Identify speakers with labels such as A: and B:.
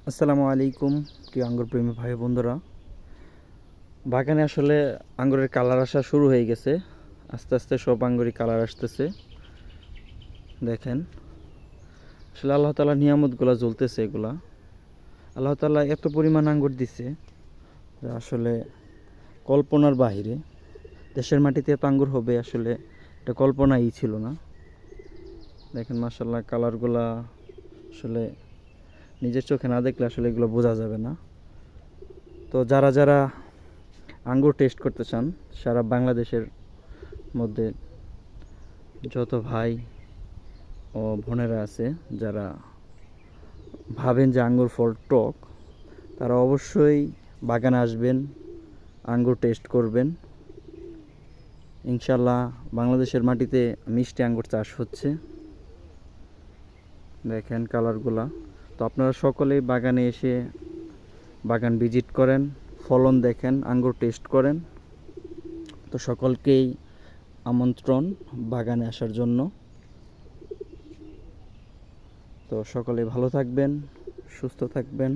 A: আসসালামু আলাইকুম প্রিয় আঙ্গুর প্রেমী ভাই বন্ধুরা। বাগানে আসলে আঙ্গুরের কালার আসা শুরু হয়ে গেছে। আস্তে আস্তে সব আঙ্গুরই কালার আসতেছে। দেখেন আসলে আল্লাহ তাআলার নিয়ামতগুলো জ্বলতেছে। এগুলা আল্লাহ তাআলা এত পরিমাণ আঙ্গুর দিছে যা আসলে কল্পনার বাহিরে। দেশের মাটিতে এত আঙ্গুর হবে আসলে এটা কল্পনাই ছিল না। দেখেন মাশাআল্লাহ কালারগুলা আসলে নিজের চোখে না দেখলে আসলে এগুলো বোঝা যাবে না। তো যারা যারা আঙ্গুর টেস্ট করতে চান সারা বাংলাদেশের মধ্যে যত ভাই ও বোনেরা আছে যারা ভাবেন যে আঙ্গুর ফল টক, তারা অবশ্যই বাগানে আসবেন, আঙ্গুর টেস্ট করবেন। ইনশাল্লাহ বাংলাদেশের মাটিতে মিষ্টি আঙ্গুর চাষ হচ্ছে। দেখেন কালারগুলা। তো আপনারা সকলেই বাগানে এসে বাগান ভিজিট করেন, ফলন দেখেন, আঙ্গুর টেস্ট করেন। তো সকলকেই আমন্ত্রণ বাগানে আসার জন্য। তো সকলেই ভালো থাকবেন, সুস্থ থাকবেন।